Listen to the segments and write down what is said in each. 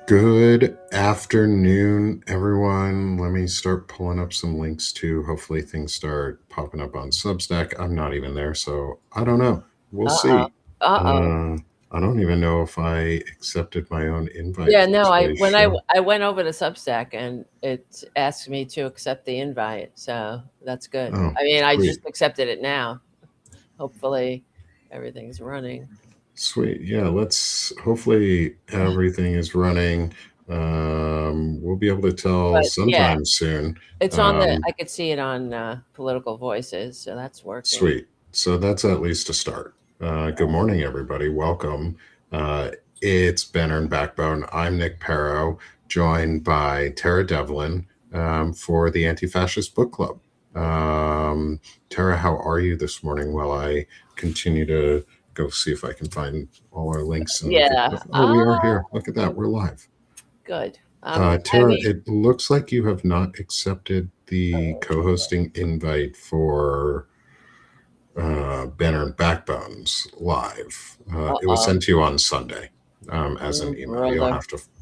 Good afternoon, everyone. Let me start pulling up some links to hopefully things start popping up on Substack. I'm not even there, so I don't know. We'll Uh-oh. see. Uh-oh. I don't even know if I accepted my own invite Yeah, for no, I today's when I show. I went over to Substack and it asked me to accept the invite, so that's good. Oh, I mean, I just sweet. accepted it now. Hopefully everything's running. Sweet. Yeah, let's hopefully everything is running. We'll be able to tell But yeah, sometime soon. it's on the Um, I could see it on Political Voices, so that's working. Sweet. So that's at least a start. Good morning, everybody. Welcome. Uh, it's Banner and Backbone. I'm Nick Perro, joined by Tara Devlin for the Anti-Fascist Book Club. Tara, how are you this morning while I continue to go see if I can find all our links and look at Yeah. oh, we are here. Look at that. We're live. Good. I Tara, mean, it looks like you have not accepted the co-hosting invite for Banner and Backbones live. It was uh-oh. sent to you on Sunday as an email. Brother.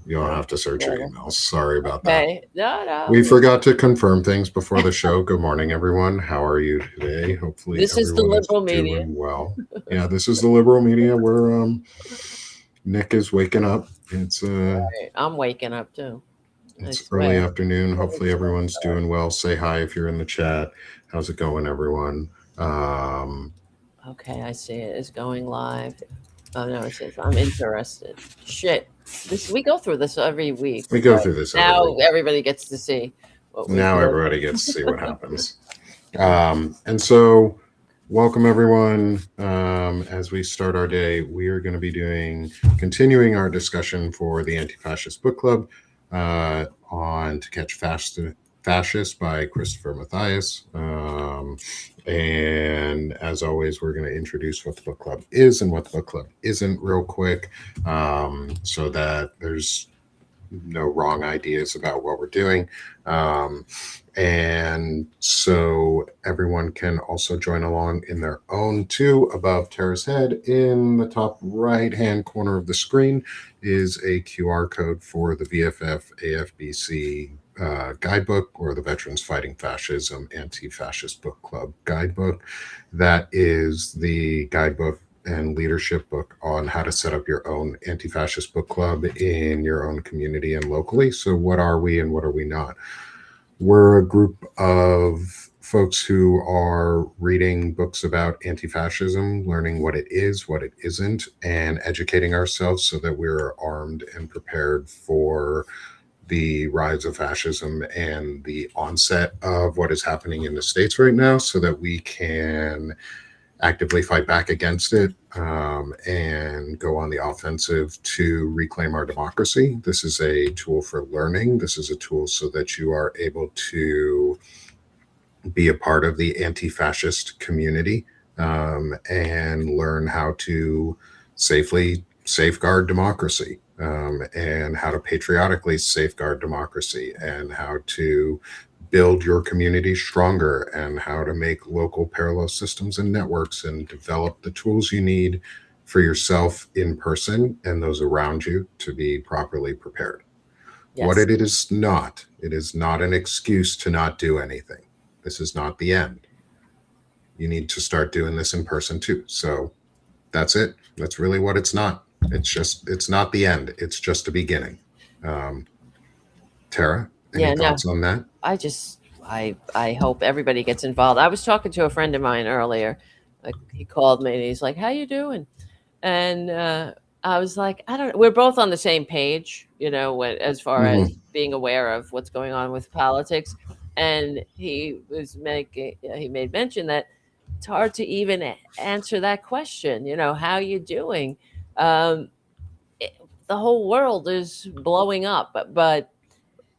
You don't have to search your Brother. emails. Sorry about that. Okay. No, We no. forgot to confirm things before the show. Good morning, everyone. How are you today? Hopefully, This is the everyone is liberal media. doing well. Yeah, this is the liberal media where Nick is waking up. Right. I'm waking up too. I It's early swear. afternoon. Hopefully, It's everyone's doing well. Say hi if you're in the chat. How's it going, everyone? Um, Okay, I see it. It's going live. Oh no, it says I'm interested. Shit. We go through this every week, we go but through this every now week. everybody gets to see what we Now do. everybody gets to see what happens. And so, welcome everyone. As we start our day, we are going to be continuing our discussion for the Anti-Fascist Book Club on To Catch Fascist by Christopher Mathias. And as always, we're going to introduce what the book club is and what the book club isn't real quick, so that there's no wrong ideas about what we're doing. And so everyone can also join along in their own too. Above Tara's head in the top right hand corner of the screen is a QR code for the VFF AFBC guidebook, or the Veterans Fighting Fascism Anti-Fascist Book Club guidebook. That is the guidebook and leadership book on how to set up your own anti-fascist book club in your own community and locally. So what are we and what are we not? We're a group of folks who are reading books about anti-fascism, learning what it is, what it isn't, and educating ourselves so that we're armed and prepared for the rise of fascism and the onset of what is happening in the States right now, so that we can actively fight back against it and go on the offensive to reclaim our democracy. This is a tool for learning. This is a tool so that you are able to be a part of the anti-fascist community and learn how to safely safeguard democracy, and how to patriotically safeguard democracy, and how to build your community stronger, and how to make local parallel systems and networks and develop the tools you need for yourself in person and those around you to be properly prepared. What Yes. it is not an excuse to not do anything. This is not the end. You need to start doing this in person too. So that's it. That's really what it's not. It's not the end. It's just a beginning. Um, Tara, any Yeah, no. thoughts on that? I hope everybody gets involved. I was talking to a friend of mine earlier. Like he called me and he's like, "How you doing?" And I was like, "I don't." We're both on the same page, as far as Mm-hmm. being aware of what's going on with politics. And he made mention that it's hard to even answer that question. How you doing? Um, it, the whole world is blowing up, but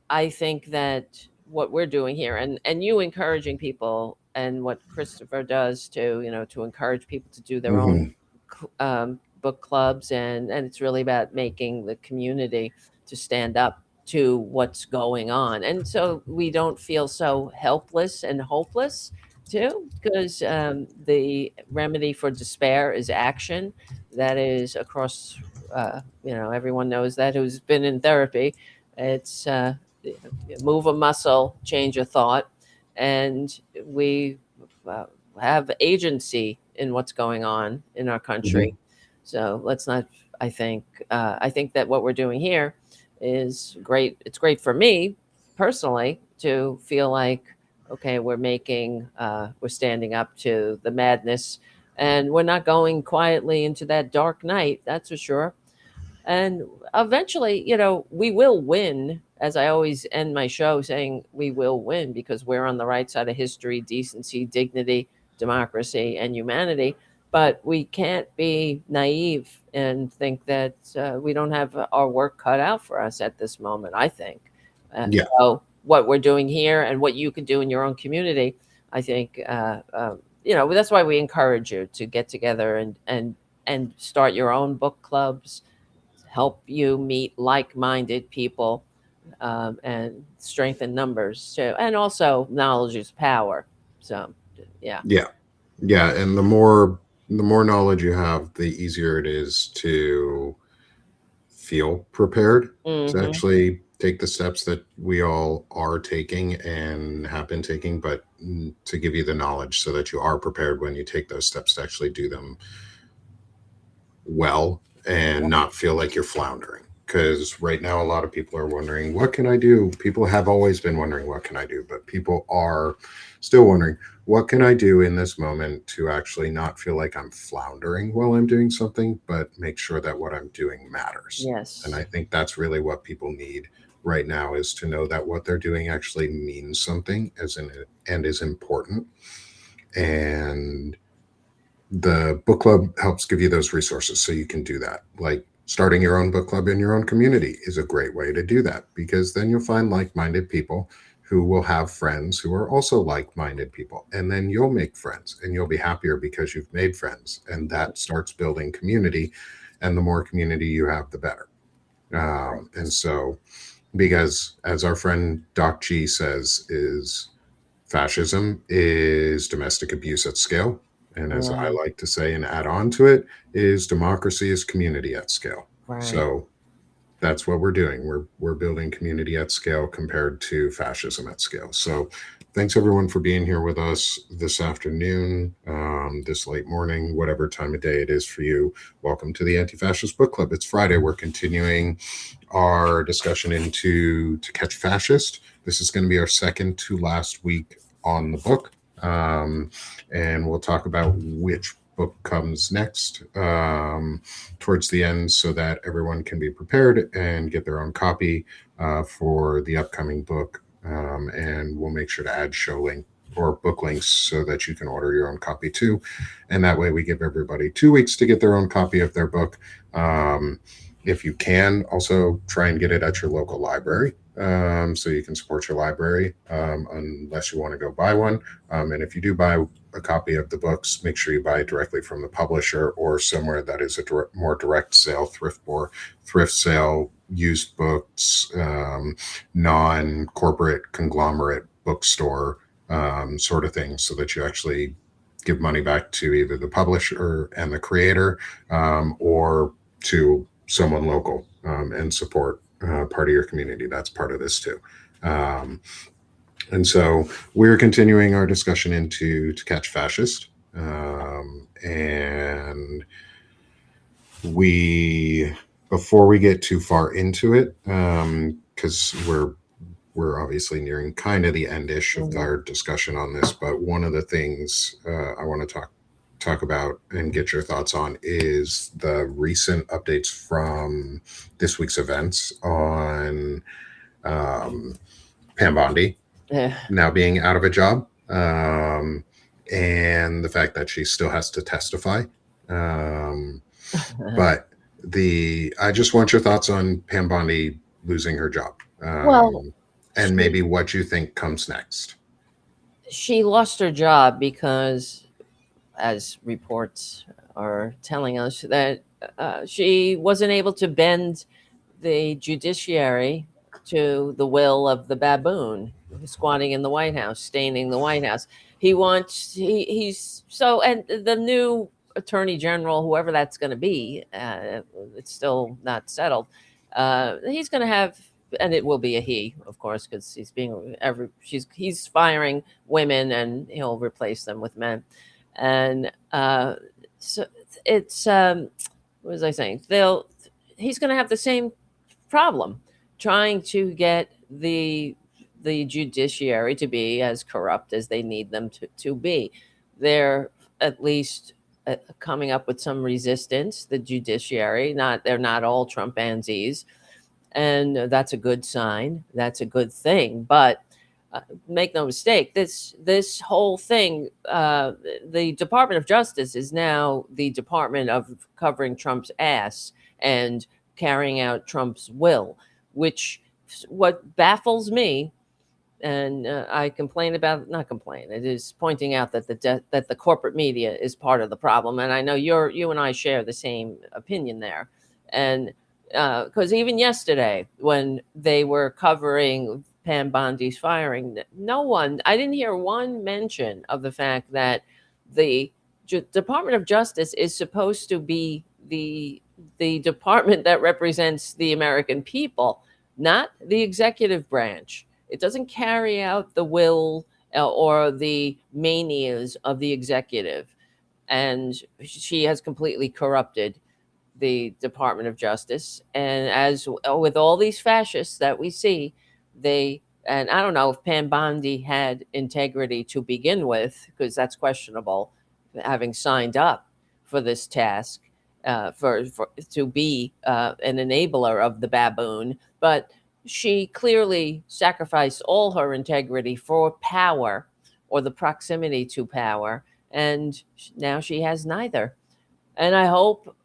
I think that what we're doing here, and you encouraging people, and what Christopher does too, to encourage people to do their own Mm-hmm. book clubs, and it's really about making the community to stand up to what's going on, and so we don't feel so helpless and hopeless too, because the remedy for despair is action. That is across everyone knows that who's been in therapy. It's move a muscle, change a thought, and we uh, have agency in what's going on in our country. Mhm. So let's not. I think that what we're doing here is great. It's great for me personally to feel like, okay, we're standing up to the madness, and we're not going quietly into that dark night. That's for sure. And eventually, we will win. As I always end my show saying, we will win because we're on the right side of history, decency, dignity, democracy, and humanity. But we can't be naive and think that we don't have our work cut out for us at this moment, I think. Yeah. So, what we're doing here and what you can do in your own community, I think, that's why we encourage you to get together and start your own book clubs, help you meet like-minded people, and strengthen numbers too. And also, knowledge is power. So, yeah. Yeah. Yeah. And the more knowledge you have, the easier it is to feel prepared to Hmm. actually take the steps that we all are taking and have been taking, but to give you the knowledge so that you are prepared when you take those steps to actually do them well and not feel like you're floundering. Because right now, a lot of people are wondering, what can I do? People have always been wondering, what can I do? But people are still wondering, what can I do in this moment to actually not feel like I'm floundering while I'm doing something, but make sure that what I'm doing matters. And Yes. I think that's really what people need right now, is to know that what they're doing actually means something as in and is important. And the book club helps give you those resources so you can do that. Like starting your own book club in your own community is a great way to do that, because then you'll find like-minded people who will have friends who are also like-minded people, and then you'll make friends and you'll be happier because you've made friends, and that starts building community. And the more community you have, the better. And so, because as our friend Doc G says, is fascism is domestic abuse at scale. And as I Yeah. like to say and add on to it, is democracy is community at scale. Right. So that's what we're doing. We're building community at scale compared to fascism at scale. So thanks everyone for being here with us this afternoon, this late morning, whatever time of day it is for you. Welcome to the Anti-Fascist Book Club. It's Friday. We're continuing our discussion into To Catch Fascist. This is going to be our second to last week on the book. And we'll talk about which book comes next towards the end so that everyone can be prepared and get their own copy for the upcoming book. And we'll make sure to add show link or book links so that you can order your own copy too. And that way we give everybody 2 weeks to get their own copy of their book. If you can, also try and get it at your local library, so you can support your library, unless you want to go buy one. And if you do buy a copy of the books, make sure you buy it directly from the publisher or somewhere that is a more direct sale, thrift sale, used books, non-corporate conglomerate bookstore sort of thing, so that you actually give money back to either the publisher and the creator, or to someone local, and support part of your community. That's part of this too. Um, and so we're continuing our discussion into To Catch Fascist. And before we get too far into it, because we're obviously nearing kind of the end-ish of Mhm. our discussion on this, but one of the things I want to talk about and get your thoughts on is the recent updates from this week's events on um, Pam Bondi Yeah. now being out of a job, and the fact that she still has to testify. Um, but I just want your thoughts on Pam Bondi losing her job, Well, and she maybe what you think comes next. she lost her job because, as reports are telling us, that she wasn't able to bend the judiciary to the will of the baboon squatting in the White House, staining the White House. He's so, and the new attorney general, whoever that's going to be, it's still not settled. He's going to have, and it will be a he, of course, because he's firing women and he'll replace them with men. And so it's what was I saying? He's going to have the same problem trying to get the judiciary to be as corrupt as they need them to be. They're at least coming up with some resistance. The judiciary, they're not all Trumpansies, and that's a good sign. That's a good thing. But make no mistake, this whole thing, the Department of Justice is now the department of covering Trump's ass and carrying out Trump's will, which what baffles me. And I complain about, not complain, it is pointing out that that the corporate media is part of the problem. And I know you and I share the same opinion there. And because even yesterday, when they were covering Pam Bondi's firing, I didn't hear one mention of the fact that the Department of Justice is supposed to be the department that represents the American people, not the executive branch. It doesn't carry out the will or the manias of the executive. And she has completely corrupted the Department of Justice. And as with all these fascists that we see, and I don't know if Pam Bondi had integrity to begin with, because that's questionable, having signed up for this task, to be an enabler of the baboon. But she clearly sacrificed all her integrity for power or the proximity to power, and now she has neither. And I hope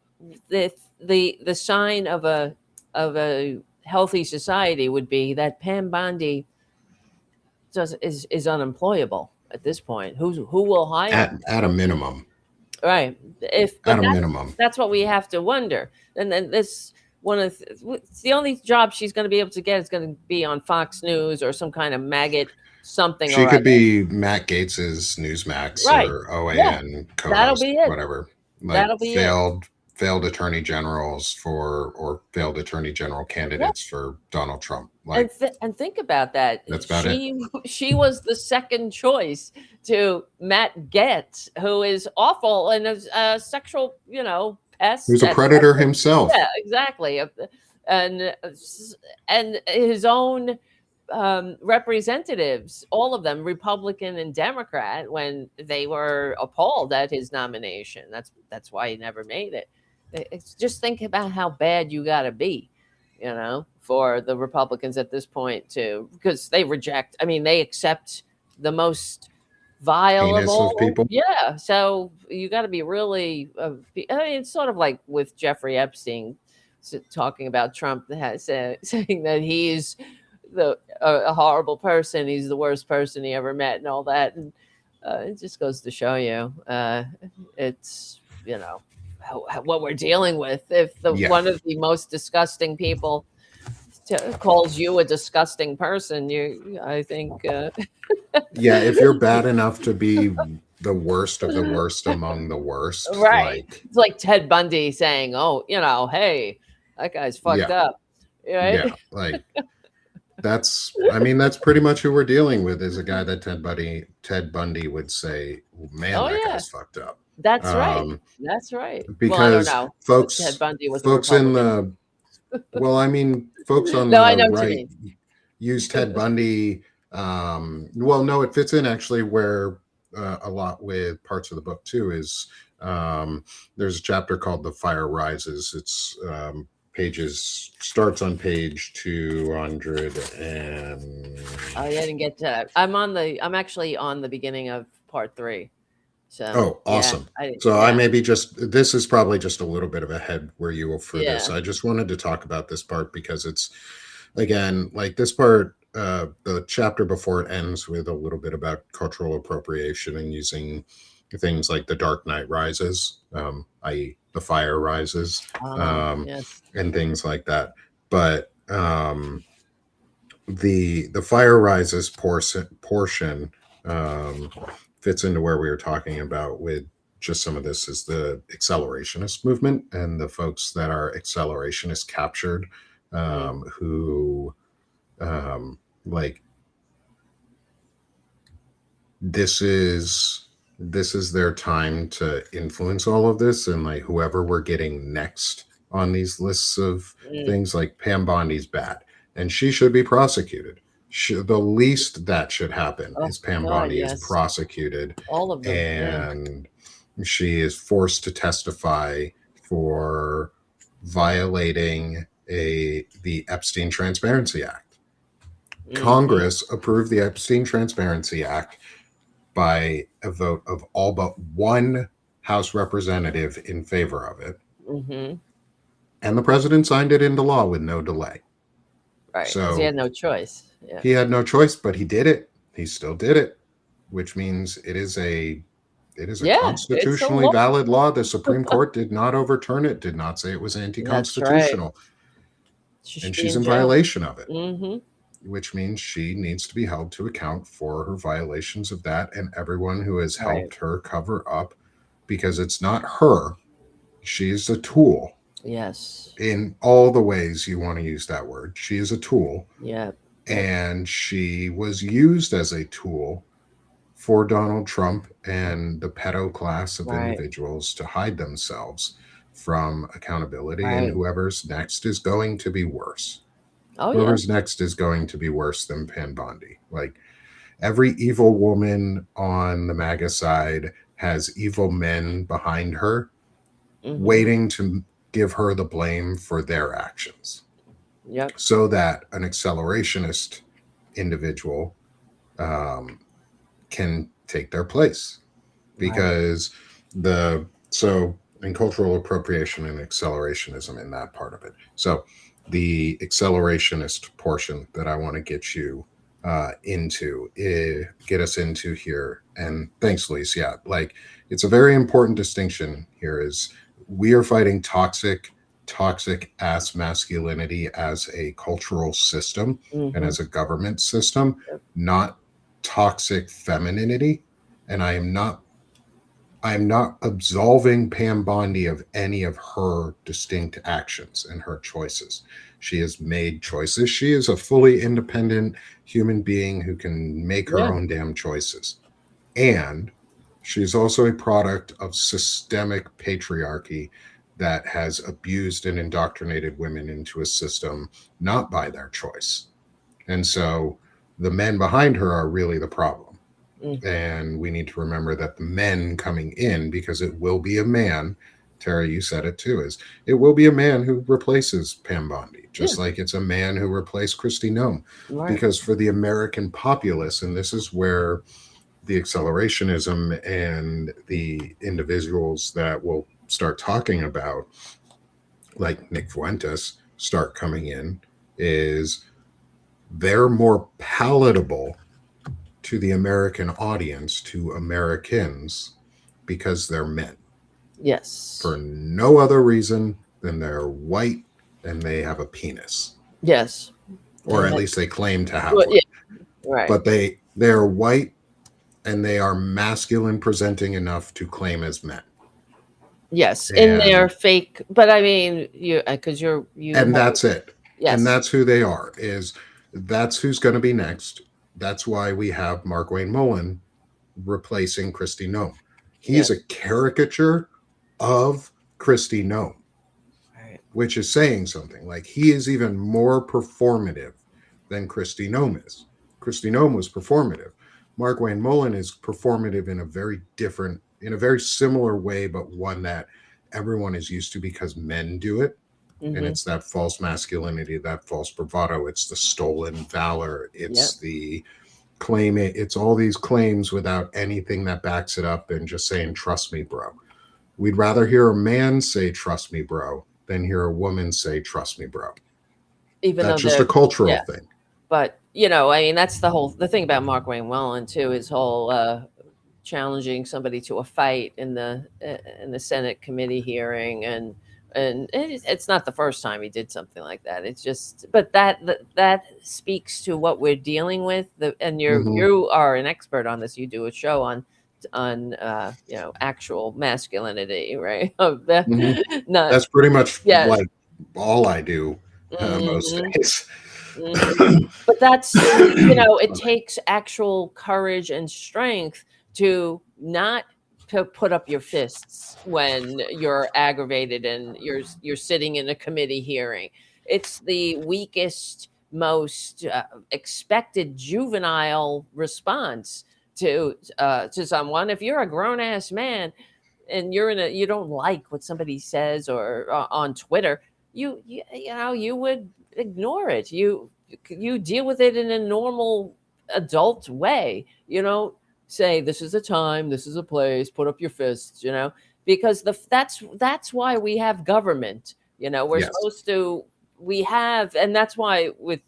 that the sign of a healthy society would be that Pam Bondi is unemployable at this point. Who will hire At a minimum. Right. At a minimum. That's what we have to wonder. And then it's the only job she's going to be able to get is going to be on Fox News or some kind of maggot something. She could be Matt Gates's Newsmax, right, or OAN yeah. co-host, that'll be it. whatever. Like that'll be failed attorney generals or failed attorney general candidates for Donald Trump. Like, and think about that. That's about it. She was the second choice to Matt Gaetz, who is awful and is a sexual, pest. Who's a predator himself. Yeah, exactly. And his own representatives, all of them, Republican and Democrat, when they were appalled at his nomination. That's why he never made it. Just think about how bad you got to be, for the Republicans at this point because they accept the most vile of all people. Yeah. So you got to be really, it's sort of like with Jeffrey Epstein talking about Trump, saying that he's a horrible person. He's the worst person he ever met and all that. And it just goes to show you, it's, what we're dealing with. If one of the most disgusting people calls you a disgusting person, I think. Yeah, if you're bad enough to be the worst of the worst among the worst. Right. It's like Ted Bundy saying, oh, hey, that guy's fucked up. Right? Yeah, like that's pretty much who we're dealing with, is a guy that Ted Bundy would say, man, that guy's fucked up. That's right. That's right. Because I don't know. folks, Ted Bundy was folks in the, folks on no, the right use Ted Bundy. No, it fits in actually where a lot with parts of the book too is there's a chapter called "The Fire Rises." It's starts on page 200 and I didn't get to that. I'm actually on the beginning of part 3. So awesome. Yeah, I maybe this is probably just a little bit of a head where you will for this. I just wanted to talk about this part because it's, again, like this part, the chapter before it ends with a little bit about cultural appropriation and using things like the Dark Knight Rises, i.e. the fire rises, and things like that. But the fire rises portion fits into where we were talking about with just some of this is the accelerationist movement and the folks that are accelerationist captured, who like this is their time to influence all of this, and like whoever we're getting next on these lists of things, like Pam Bondi's bad and she should be prosecuted. The least that should happen Oh is Pam God, Bondi is yes. prosecuted All of them. Yeah. and she is forced to testify for violating the Epstein Transparency Act. Congress approved the Epstein Transparency Act by a vote of all but one House representative in favor of it. And the president signed it into law with no delay. Right, because he So had no choice. Yeah. he had no choice, but he did it. He still did it, which means it is a constitutionally valid law. The Supreme Court did not overturn it, did not say it was anti-constitutional. That's right. And she's in violation of it, which means she needs to be held to account for her violations of that and everyone who has helped her cover up, because it's not her. She's a tool. Yes. In all the ways you want to use that word. She is a tool. Yeah. And she was used as a tool for Donald Trump and the pedo class of individuals to hide themselves from accountability. And whoever's next is going to be worse. Whoever's next is going to be worse than Pam Bondi. Like, every evil woman on the MAGA side has evil men behind her waiting to give her the blame for their actions. So that an accelerationist individual can take their place. Because in cultural appropriation and accelerationism in that part of it. So the accelerationist portion that I want to get you get us into here. And thanks, Lise. Yeah, like it's a very important distinction here is we are fighting toxic ass masculinity as a cultural system and as a government system, not toxic femininity. And I am not absolving Pam Bondi of any of her distinct actions and her choices. She has made choices. She is a fully independent human being who can make her own damn choices. And she's also a product of systemic patriarchy that has abused and indoctrinated women into a system not by their choice. And so the men behind her are really the problem. And we need to remember that the men coming in, because it will be a man, Tara, you said it too, is it will be a man who replaces Pam Bondi, just like it's a man who replaced Kristi Noem. Because for the American populace, and this is where the accelerationism and the individuals that we'll start talking about, like Nick Fuentes, start coming in, is they're more palatable to the American audience, to Americans, because they're men. Yes. For no other reason than they're white and they have a penis. Yes. Or at least they claim to have one. Yeah. Right. But they're white and they are masculine presenting enough to claim as men. Yes, in their fake, but I mean, and that's it. Yes. And that's who they are. That's who's going to be next. That's why we have Mark Wayne Mullen replacing Kristi Noem. He's a caricature of Kristi Noem, which is saying something. Like, he is even more performative than Kristi Noem is. Kristi Noem was performative. Mark Wayne Mullen is performative in a very similar way, but one that everyone is used to because men do it. And it's that false masculinity, that false bravado. It's the stolen valor. It's the claim. It's all these claims without anything that backs it up and just saying, trust me, bro. We'd rather hear a man say, trust me, bro, than hear a woman say, trust me, bro. That's just a cultural thing. But, I mean, that's the thing about Mark Wayne Mullen, too, his whole challenging somebody to a fight in the Senate committee hearing. And it's not the first time he did something like that. It's just, but that speaks to what we're dealing with. And you are an expert on this. You do a show on actual masculinity, right? Hmm. Not, That's pretty much yeah. like all I do most Hmm. days. Hmm. But that's it Sorry. takes actual courage and strength to not to put up your fists when you're aggravated and you're sitting in a committee hearing. It's the weakest, most expected juvenile response to someone. If you're a grown ass man and you don't like what somebody says or on Twitter, you would ignore it. You deal with it in a normal adult way. Say this is a time, this is a place. Put up your fists. Because that's why we have government. We're Yes. supposed to. We have, and that's why with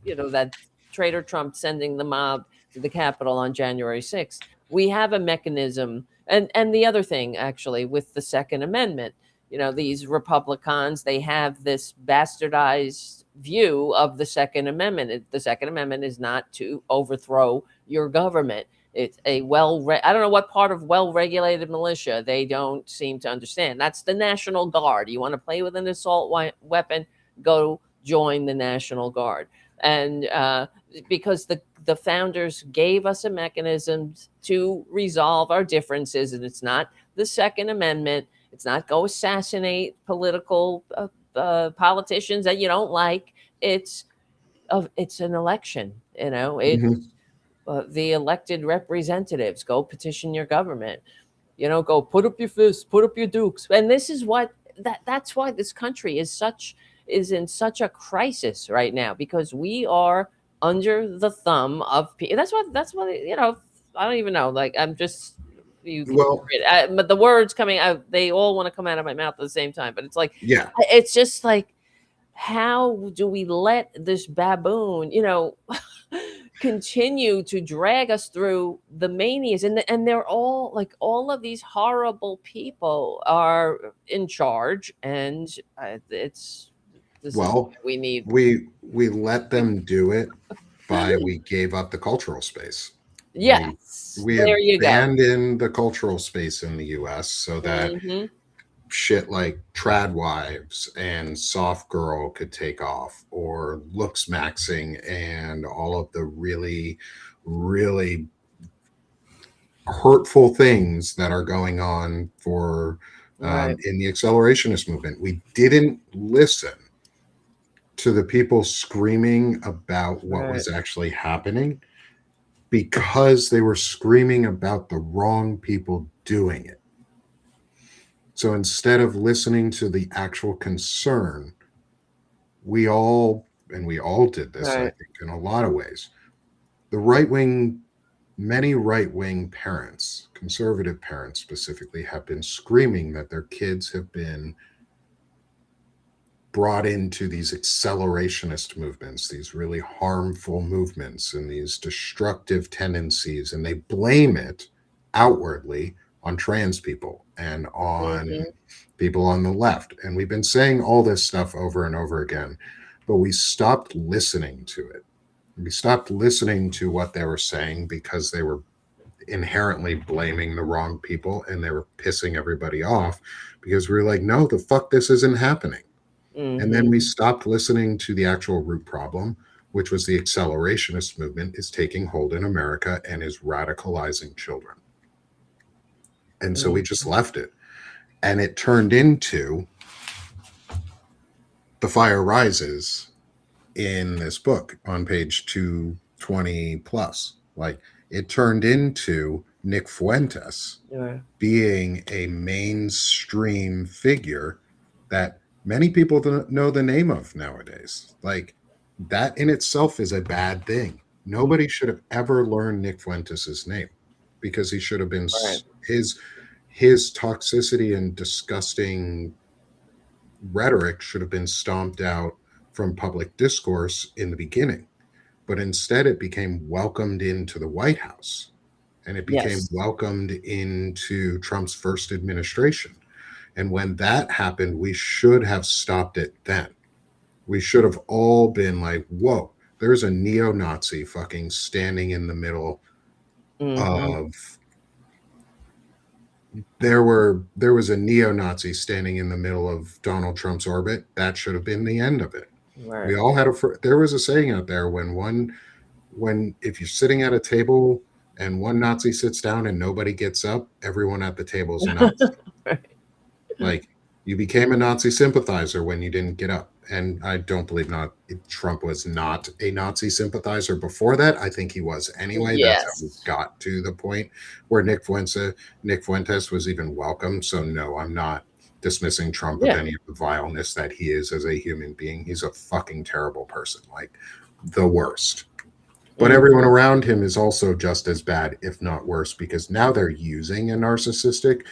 that traitor Trump sending the mob to the Capitol on January 6th. We have a mechanism, and the other thing actually with the Second Amendment, these Republicans, they have this bastardized view of the Second Amendment. The Second Amendment is not to overthrow your government. It's I don't know what part of well-regulated militia they don't seem to understand. That's the National Guard. You want to play with an assault weapon, go join the National Guard. And because the founders gave us a mechanism to resolve our differences, and it's not the Second Amendment. It's not go assassinate political politicians that you don't like. It's an election. Hmm. It's the elected representatives. Go petition your government. Go put up your fists, put up your dukes. And this is what that's why this country is in such a crisis right now, because we are under the thumb of people. That's what I don't even know. Like, I'm just you Well, but the words coming out, they all want to come out of my mouth at the same time. But yeah. it's just like, how do we let this baboon, continue to drag us through the manias? And they're all like, all of these horrible people are in charge, and this is Well, we need. we let them do it by we gave up the cultural space. We Yes, we there you go. abandoned the cultural space in the US so that Hmm. shit like trad wives and soft girl could take off, or looks maxing and all of the really, really hurtful things that are going on for Right, in the accelerationist movement. We didn't listen to the people screaming about what right, was actually happening because they were screaming about the wrong people doing it. So instead of listening to the actual concern, we all did this, I right. think, in a lot of ways. The right wing, many right wing parents, conservative parents specifically, have been screaming that their kids have been brought into these accelerationist movements, these really harmful movements, and these destructive tendencies. And they blame it outwardly on trans people and on Hmm. people on the left. And we've been saying all this stuff over and over again, but we stopped listening to it. We stopped listening to what they were saying because they were inherently blaming the wrong people and they were pissing everybody off, because we were like, no, the fuck, this isn't happening. And then Hmm. we stopped listening to the actual root problem, which was the accelerationist movement is taking hold in America and is radicalizing children. And so we just Hmm. left it. And it turned into The Fire Rises in this book on page 220 plus. Like, it turned into Nick Fuentes Right. being a mainstream figure that many people don't know the name of nowadays. Like, that in itself is a bad thing. Nobody should have ever learned Nick Fuentes's name, because he should have been Right. his toxicity and disgusting rhetoric should have been stomped out from public discourse in the beginning. But instead, it became welcomed into the White House, and it became Yes. welcomed into Trump's first administration. And when that happened, we should have stopped it then. We should have all been like, whoa, there's a neo Nazi fucking standing in the middle Hmm. of there was a neo-Nazi standing in the middle of Donald Trump's orbit. That should have been the end of it. Right. We all had there was a saying out there when if you're sitting at a table and one Nazi sits down and nobody gets up, everyone at the table is a Nazi. Right. Like, you became a Nazi sympathizer when you didn't get up. And I don't believe Trump was not a Nazi sympathizer before that. I think he was anyway. That's how we Yes. got to the point where Nick Fuentes was even welcome. So no, I'm not dismissing Trump of Yeah. any of the vileness that he is as a human being. He's a fucking terrible person, like the worst. But everyone around him is also just as bad, if not worse, because now they're using a narcissistic,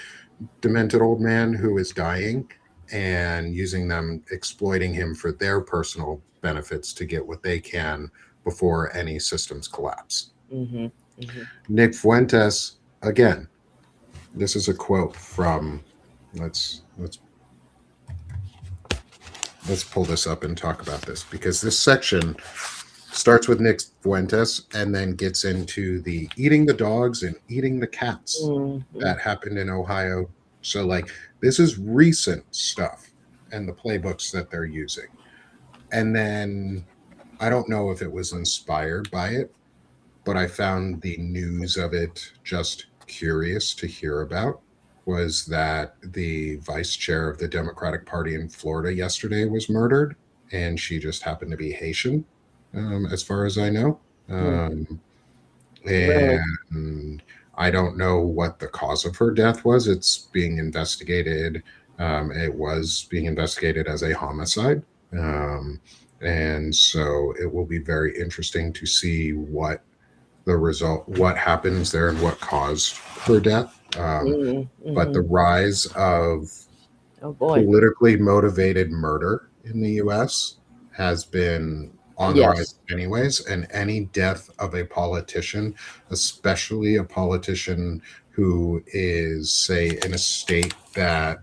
demented old man who is dying and using them, exploiting him for their personal benefits to get what they can before any systems collapse. Mm-hmm. Mm-hmm. Nick Fuentes, again, this is a quote from, let's pull this up and talk about this, because this section starts with Nick Fuentes and then gets into the eating the dogs and eating the cats Mm-hmm. that happened in Ohio. So, like, this is recent stuff and the playbooks that they're using. And then I don't know if it was inspired by it, but I found the news of it just curious to hear about. Was that the vice chair of the Democratic Party in Florida yesterday was murdered, and she just happened to be Haitian, as far as I know. Really? And I don't know what the cause of her death was. It's being investigated. It was being investigated as a homicide. And so it will be very interesting to see what happens there and what caused her death. Mm-hmm. But the rise of Oh boy. politically motivated murder in the US has been on the rise Yes. anyways, and any death of a politician, especially a politician who is, say, in a state that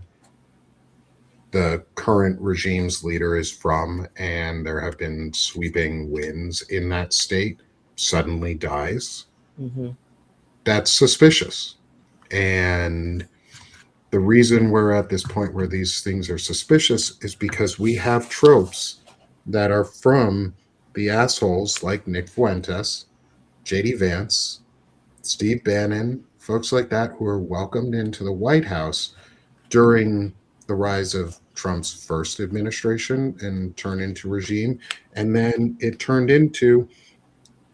the current regime's leader is from, and there have been sweeping wins in that state, suddenly dies. Mm-hmm. That's suspicious. And the reason we're at this point where these things are suspicious is because we have tropes that are from the assholes like Nick Fuentes, JD Vance, Steve Bannon, folks like that who are welcomed into the White House during the rise of Trump's first administration and turn into regime. And then it turned into,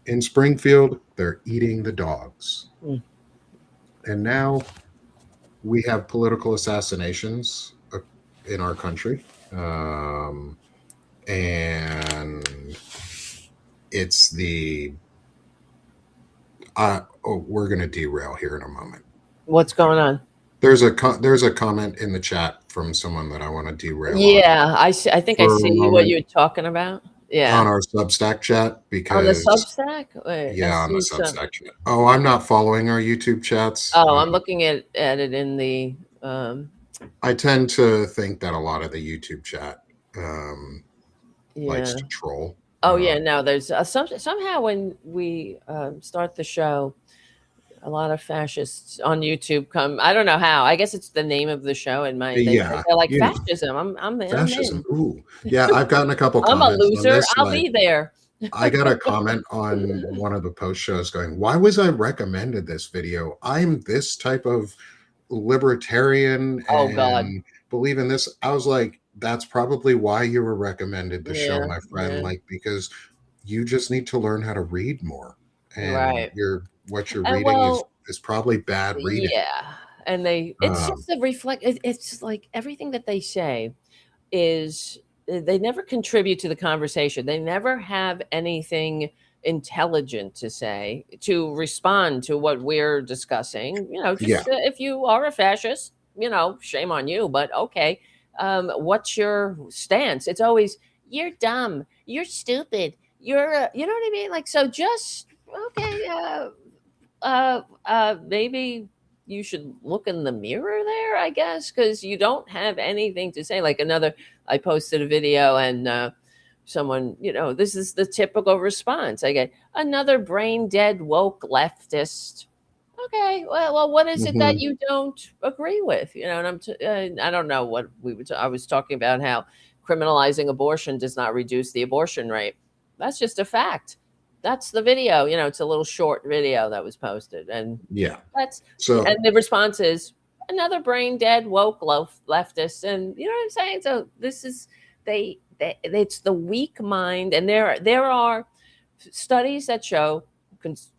in Springfield, they're eating the dogs. Mm. And now we have political assassinations in our country. And it's the we're going to derail here in a moment. What's going on? There's a comment in the chat from someone that I want to derail on Yeah, I see. I think I for a see what moment you're talking about. Yeah, on our Substack chat, on the because Substack. Wait, I yeah, on the see some. Substack chat. Oh, I'm not following our YouTube chats. Oh, I'm looking at it in the. I tend to think that a lot of the YouTube chat likes Yeah. to troll. Oh yeah. No, there's somehow when we start the show, a lot of fascists on YouTube come. I don't know how. I guess it's the name of the show, and Yeah, they're like you know, fascism. I'm fascism. in. Ooh, yeah, I've gotten a couple I'm a comments on loser. this. I'll Like, be there. I got a comment on one of the post shows going, "Why was I recommended this video? I'm this type of libertarian Oh God. and believe in this." I was like, "That's probably why you were recommended the show, Yeah. my friend. Yeah. Like, because you just need to learn how to read more, and Right. what you're And reading well, is probably bad reading." yeah. And it's Um, just a reflect. It's like everything that they say is they never contribute to the conversation. They never have anything intelligent to say to respond to what we're discussing. yeah, Just if you are a fascist, shame on you, but okay. What's your stance? It's always you're dumb, you're stupid, you know what I mean? Like, so just okay, maybe you should look in the mirror there, I guess, because you don't have anything to say. Like I posted a video and someone, this is the typical response I get: another brain dead woke leftist. Okay, well, what is it that Mhm. you don't agree with? And I don't know what I was talking about how criminalizing abortion does not reduce the abortion rate. That's just a fact. That's the video. It's a little short video that was posted, and Yeah. that's So, and the response is another brain dead woke leftist, and you know what I'm saying. So this is it's the weak mind, and there are studies that show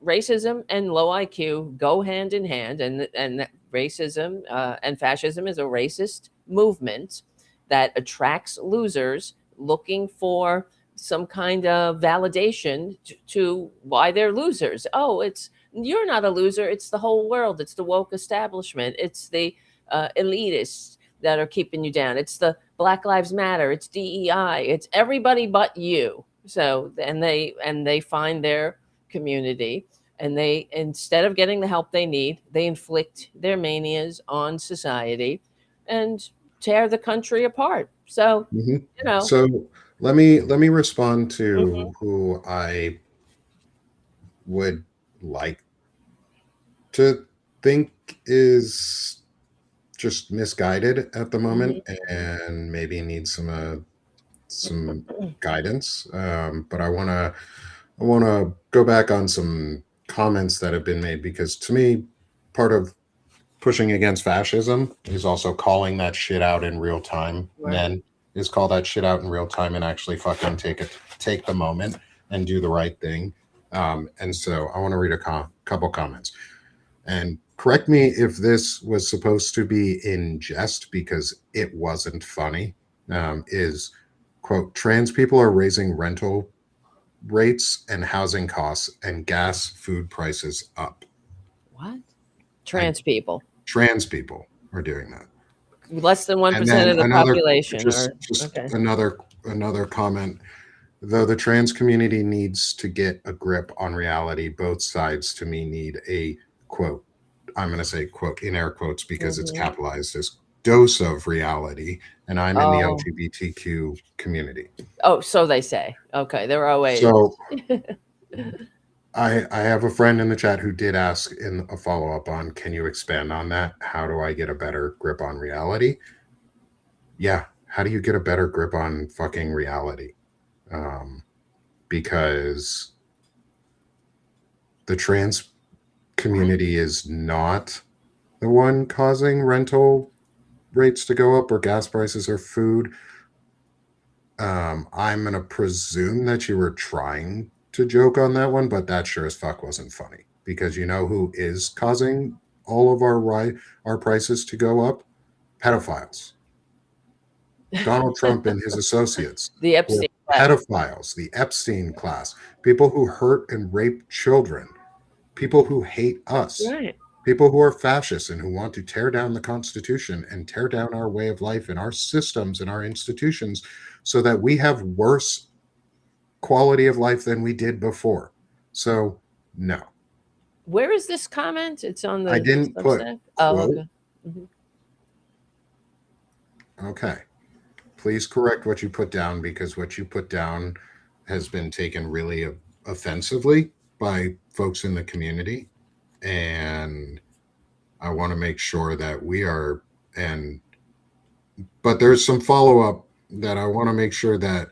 racism and low IQ go hand in hand, and that racism and fascism is a racist movement that attracts losers looking for some kind of validation to why they're losers. Oh, you're not a loser. It's the whole world. It's the woke establishment. It's the elitists that are keeping you down. It's the Black Lives Matter. It's DEI. It's everybody but you. So and they find their community, and they, instead of getting the help they need, they inflict their manias on society and tear the country apart. So mhm. you know. So let me respond Mhm, to who I would like to think is just misguided at the moment mhm, and maybe needs some guidance. But I want to go back on some comments that have been made because to me, part of pushing against fascism is also calling that shit out in real time. right. Men is call that shit out in real time and actually fucking take the moment and do the right thing. And so I want to read a couple comments and correct me if this was supposed to be in jest because it wasn't funny. Is quote trans people are raising rental rates and housing costs and gas food prices up. What? And Trans people. trans people are doing that. Less than And 1% then of the another population, just or just okay. another comment. Though the trans community needs to get a grip on reality, both sides to me need a quote. I'm going to say quote in air quotes because it's Mhm. capitalized as dose of reality. And I'm in the Oh, LGBTQ community. oh, so they say. Okay, they're always. So I have a friend in the chat who did ask in a follow up on, can you expand on that? How do I get a better grip on reality? Yeah. How do you get a better grip on fucking reality? Um, because the trans What? community is not the one causing rental rates to go up or gas prices or food. I'm going to presume that you were trying to joke on that one, but that sure as fuck wasn't funny because you know who is causing all of our prices to go up? Pedophiles. Donald Trump and his associates The who are Epstein class. pedophiles, the Epstein class, people who hurt and rape children, people who hate us, Right. people who are fascists and who want to tear down the Constitution and tear down our way of life and our systems and our institutions so that we have worse quality of life than we did before. So, no, Where is this comment? It's on I the didn't put Substack. Oh, quote. okay. Mhm. Okay. Please correct what you put down because what you put down has been taken really offensively by folks in the community. And I want to make sure that we are, and but there's some follow up that I want to make sure that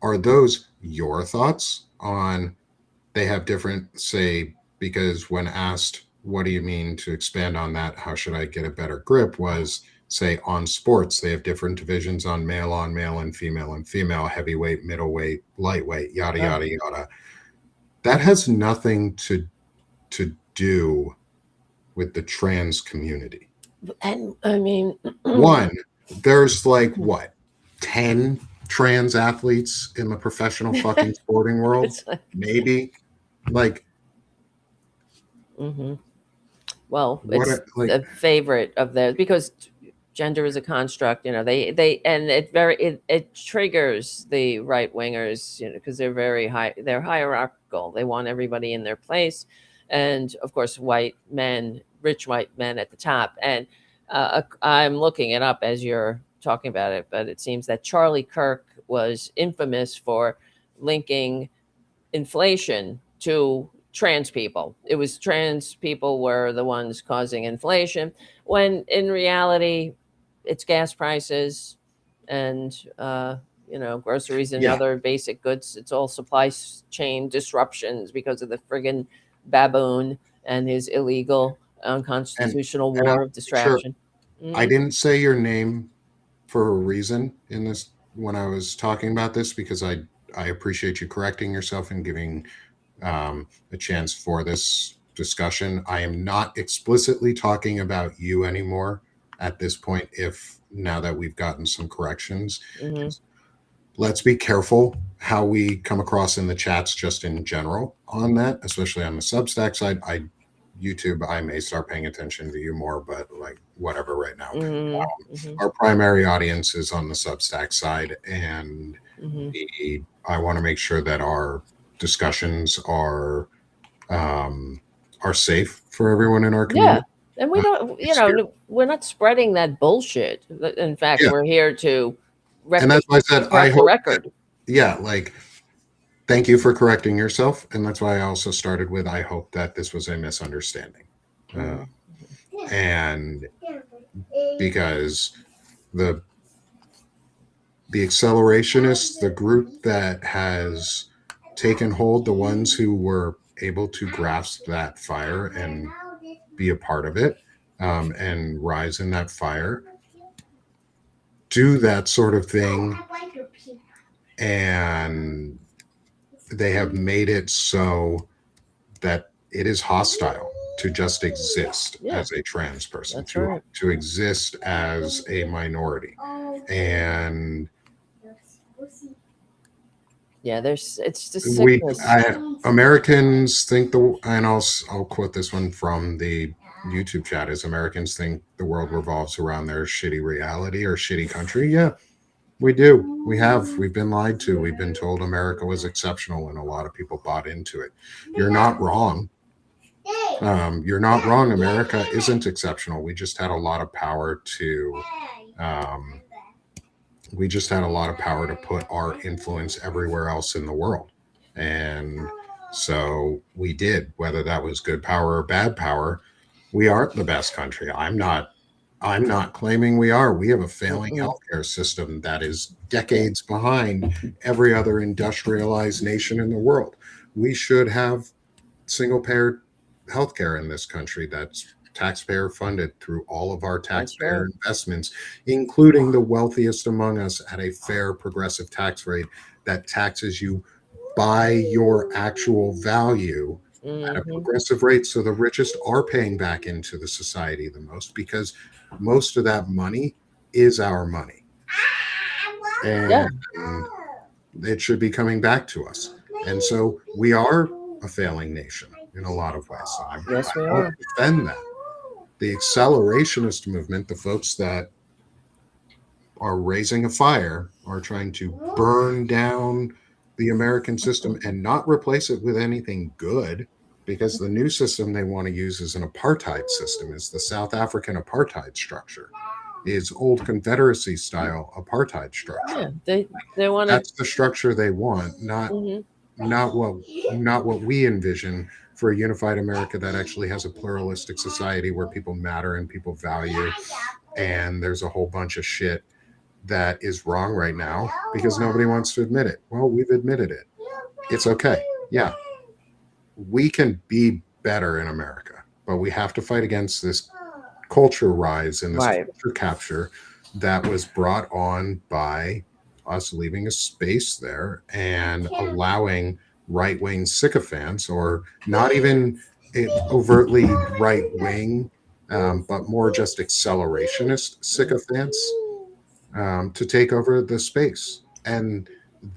are those your thoughts on they have different say because when asked what do you mean to expand on that how should I get a better grip was say on sports they have different divisions on male and female heavyweight middleweight lightweight yada Oh, yada yada that has nothing to do with the trans community. and I mean, One, there's like what, 10 trans athletes in the professional fucking sporting world? it's like, Maybe. Like, hmm well, what, it's like, a favorite of theirs because gender is a construct. They and it triggers the right wingers. Because they're very high. They're hierarchical. They want everybody in their place, and of course, white men, rich white men at the top. And I'm looking it up as you're talking about it, but it seems that Charlie Kirk was infamous for linking inflation to trans people. It was trans people were the ones causing inflation, when in reality, it's gas prices and groceries and Yeah. other basic goods. It's all supply chain disruptions because of the friggin' baboon and his illegal, And unconstitutional and I'll war of make sure distraction. I Mhm. didn't say your name for a reason in this when I was talking about this, because I appreciate you correcting yourself and giving a chance for this discussion. I am not explicitly talking about you anymore at this point, if now that we've gotten some corrections. Mhm. Let's be careful how we come across in the chats just in general on that, especially on the Substack side. YouTube, I may start paying attention to you more, but like whatever right now. Mhm. Mhm. Our primary audience is on the Substack side, and Mhm. I want to make sure that our discussions are safe for everyone in our Yeah. community. And we Uh, don't, it's here. we're not spreading that bullshit. In fact, Yeah, we're here to and that's why I said I correct the hope that, record. yeah, like thank you for correcting yourself, and that's why I also started with I hope that this was a misunderstanding, uh, Mhm. and because the accelerationists, the group that has taken hold, the ones who were able to grasp that fire and be a part of it, and rise in that fire, do that sort of thing, and they have made it so that it is hostile to just exist Yeah, as a trans person, that's right. to exist as a minority, and Yeah, it's the we sickness. Americans think and I'll quote this one from the YouTube chat, is Americans think the world revolves around their shitty reality or shitty country. Yeah, we do. We've been lied to. We've been told America was exceptional, and a lot of people bought into it. You're not wrong. You're not wrong. America isn't exceptional. Um, we just had a lot of power to put our influence everywhere else in the world. And so we did, whether that was good power or bad power. We aren't the best country. I'm not claiming we are. We have a failing Mm-mm. healthcare system that is decades behind every other industrialized nation in the world. We should have single payer healthcare in this country that's taxpayer funded through all of our That's taxpayer right. investments, including the wealthiest among us, at a fair progressive tax rate that taxes you by your actual value at a Hmm. progressive rate. So the richest are paying back into the society the most, because most of that money is our money. Yeah. And it should be coming back to us. And so we are a failing nation in a lot of ways. So I Yes, we won't are. defend that. The accelerationist movement, the folks that are raising a fire, are trying to burn down the American system and not replace it with anything good, because the new system they want to use is an apartheid system, is the South African apartheid structure, is old Confederacy style apartheid structure. Yeah, they want to. That's the structure they want, Hmm. not what not what we envision for a unified America that actually has a pluralistic society where people matter and people value. And there's a whole bunch of shit that is wrong right now because nobody wants to admit it. Well, we've admitted it. It's okay. Yeah, we can be better in America, but we have to fight against this culture rise and this Right. culture capture that was brought on by us leaving a space there and allowing right wing sycophants, or not even overtly right wing, but more just accelerationist sycophants, to take over the space. And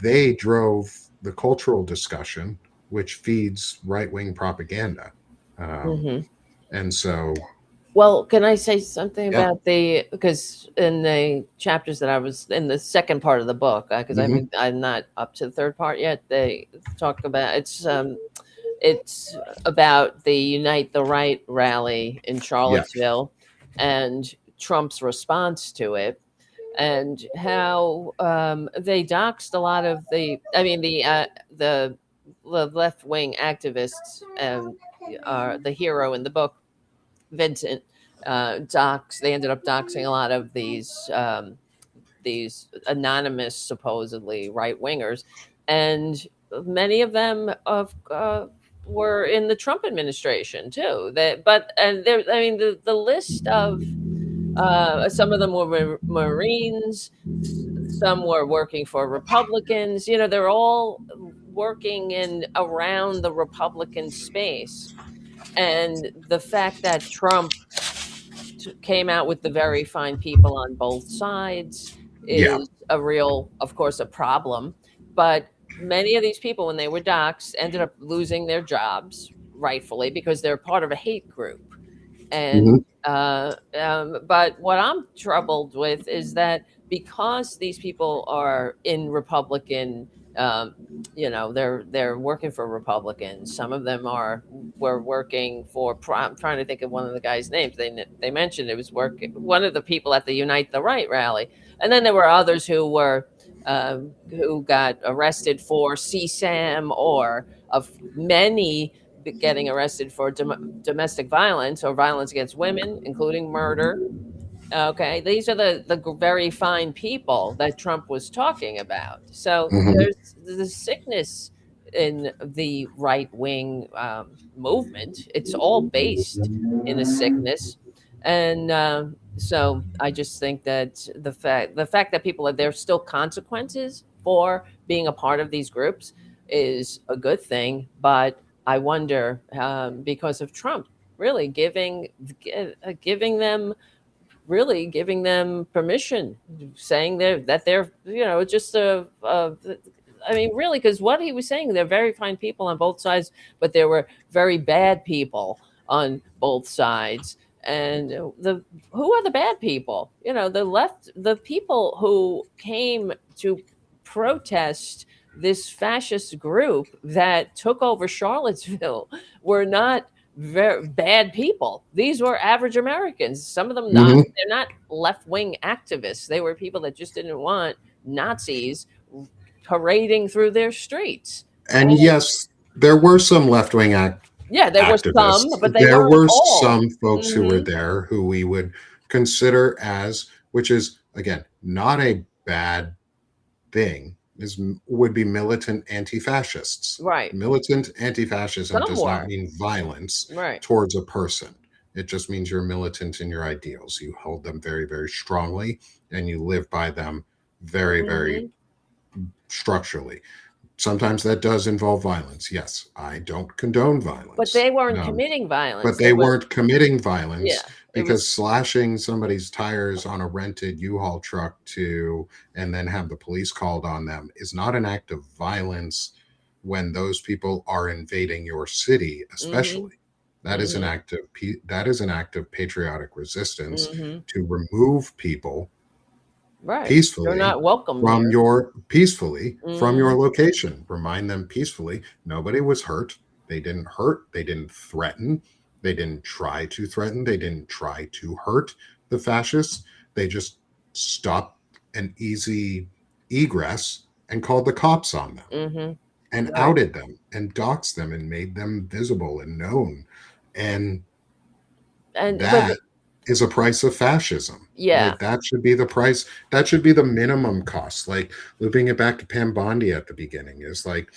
they drove the cultural discussion, which feeds right wing propaganda. Um, Hmm. and so, Well, can I say something yeah. about because in the chapters that I was in the second part of the book, because Mhm. I'm not up to the third part yet. They talk about it's about the Unite the Right rally in Yeah. Charlottesville and Trump's response to it, and how they doxed a lot of the left wing activists are the hero in the book, Vincent. They ended up doxing a lot of these anonymous, supposedly right wingers, and many of them were in the Trump administration too. And there, I mean, the list of some of them were Marines, some were working for Republicans. You know, they're all working in around the Republican space, and the fact that Trump came out with the very fine people on both sides Yeah. is a real, of course, a problem. But many of these people, when they were doxxed, ended up losing their jobs, rightfully, because they're part of a hate group. And Mhm. but what I'm troubled with is that because these people are in Republican, um, they're working for Republicans. Some of them were working for. I'm trying to think of one of the guys' names. They mentioned it was one of the people at the Unite the Right rally, and then there were others who got arrested for CSAM or of many getting arrested for domestic violence or violence against women, including murder. Okay, these are the very fine people that Trump was talking about. So Mhm. there's the sickness in the right wing movement. It's all based in a sickness, and so I just think that the fact that people are there's still consequences for being a part of these groups is a good thing, but I wonder because of Trump really giving them permission, saying that they're just I mean, really, because what he was saying, they're very fine people on both sides, but there were very bad people on both sides. And who are the bad people? The people who came to protest this fascist group that took over Charlottesville were not very bad people. These were average Americans. Some of them not. Mhm. They're not left wing activists. They were people that just didn't want Nazis parading through their streets. And And yes, there were some left wing yeah, there were some, activists. but they There weren't were all. some folks who were Hmm. there who we would consider as, which is again not a bad thing, would be militant anti-fascists. Right. Militant anti-fascism Some does not were. mean violence Right. towards a person. It just means you're militant in your ideals. You hold them very, very strongly, and you live by them very, very Hmm. structurally. Sometimes that does involve violence. Yes, I don't condone But violence. they weren't committing But violence. they weren't committing violence Yeah, it because was. slashing somebody's tires on a rented U-Haul truck and then have the police called on them is not an act of violence when those people are invading your city, Hmm. especially. That is an Hmm. act of that is an act of patriotic resistance Hmm. to remove people Right. They're peacefully not welcome here. from your Hmm. location. Remind them peacefully nobody was hurt. They didn't threaten, they didn't try to threaten, they didn't try to hurt the fascists. They just stopped an easy egress and called the cops on them Hmm. and Right. outed them and doxed them and made them visible and known. And But that is a price of fascism. yeah. Like that should be the price. That should be the minimum cost. Like looping it back to Pam Bondi at the beginning is like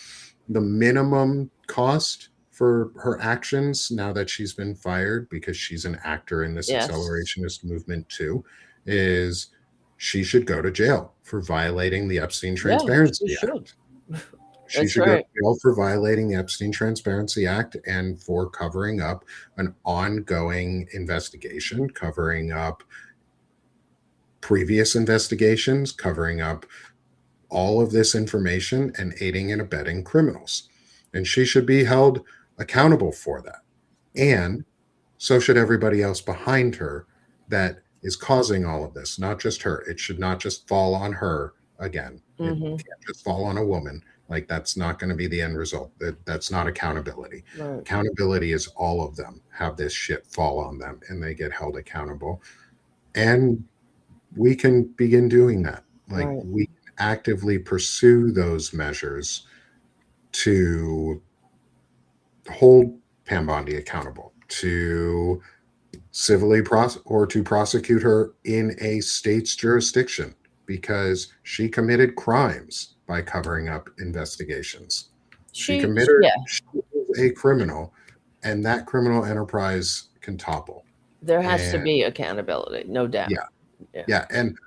the minimum cost for her actions now that she's been fired because she's an actor in this Yes. accelerationist movement too, is she should go to jail for violating the Epstein Yeah, she Transparency should. Act. She That's should go to right. jail for violating the Epstein Transparency Act and for covering up an ongoing investigation, covering up previous investigations, covering up all of this information and aiding and abetting criminals. And she should be held accountable for that. And so should everybody else behind her that is causing all of this, not just her. It should not just fall on her again. It Hmm. can't just fall on a woman. Like that's not going to be the end result. That's not accountability. Right. Accountability is all of them have this shit fall on them and they get held accountable. And we can begin doing that. Like Right. we actively pursue those measures to hold Pam Bondi accountable, to civilly to prosecute her in a state's jurisdiction because she committed crimes by covering up investigations. She was a criminal, and that criminal enterprise can topple. There has to And be accountability, no doubt. yeah, and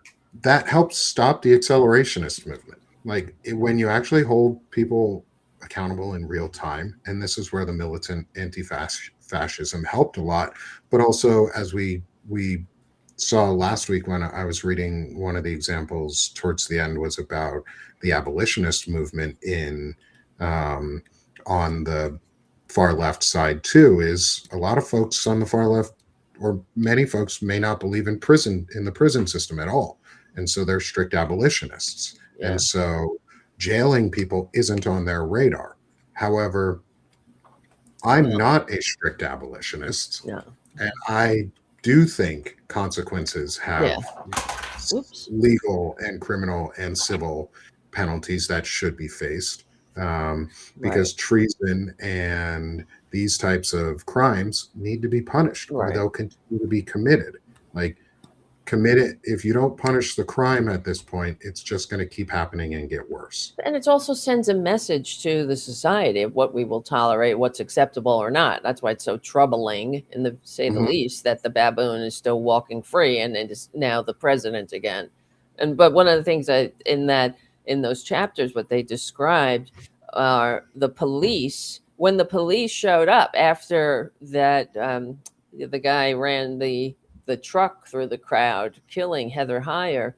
that helps stop the accelerationist movement. Like when you actually hold people accountable in real time, and this is where the militant anti-fascism helped a lot, but also as we saw last week when I was reading, one of the examples towards the end was about the abolitionist movement in on the far left side too. Is a lot of folks on the far left, or many folks, may not believe in the prison system at all, and so they're strict abolitionists, and so jailing people isn't on their radar. However, I'm not a strict abolitionist, and I do think consequences have legal and criminal and civil penalties that should be faced, because treason and these types of crimes need to be punished, or they'll continue to be committed. Like, if you don't punish the crime at this point, it's just going to keep happening and get worse. And it also sends a message to the society of what we will tolerate, what's acceptable or not. That's why it's so troubling, in the say the least, that the baboon is still walking free and it is now the president again. But one of the things that in those chapters, what they described are the police. When the police showed up after that, the guy ran the truck through the crowd, killing Heather Heyer.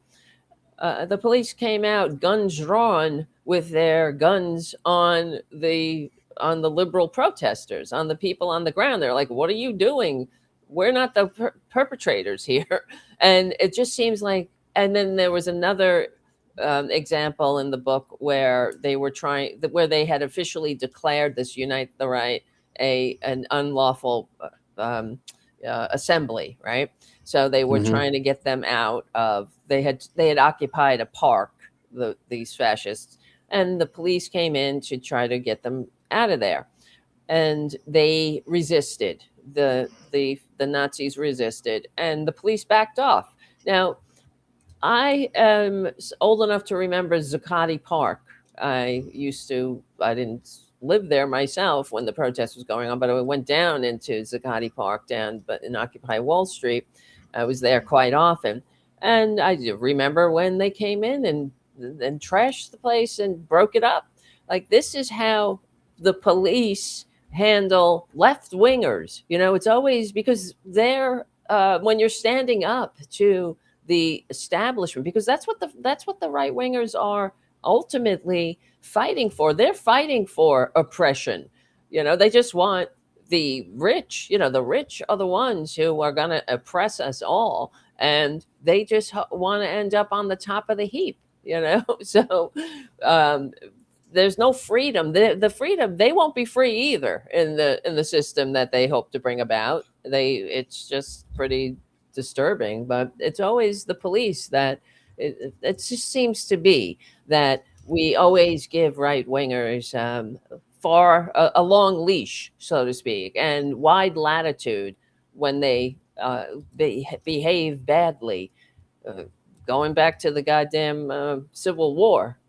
The police came out, guns drawn, with their guns on the liberal protesters, on the people on the ground. They're like, "What are you doing? We're not the perpetrators here." And it just seems like. And then there was another example in the book where they had officially declared this Unite the Right an unlawful assembly, right? So they were trying to get them out of. They had occupied a park, these fascists, and the police came in to try to get them out of there, and they resisted. The Nazis resisted, and the police backed off. Now, I am old enough to remember Zuccotti Park. I didn't live there myself when the protest was going on, but I went down into Zuccotti Park but in Occupy Wall Street. I was there quite often. And I remember when they came in and trashed the place and broke it up. Like, this is how the police handle left-wingers. It's always because they're, when you're standing up to the establishment, because that's what the right-wingers are ultimately fighting for. They're fighting for oppression. They just want the rich. The rich are the ones who are going to oppress us all, and they just want to end up on the top of the heap. So there's no freedom. The freedom, they won't be free either in the system that they hope to bring about. It's just pretty disturbing, but it's always the police that it just seems to be that we always give right wingers a long leash, so to speak, and wide latitude when they behave badly. Going back to the goddamn Civil War,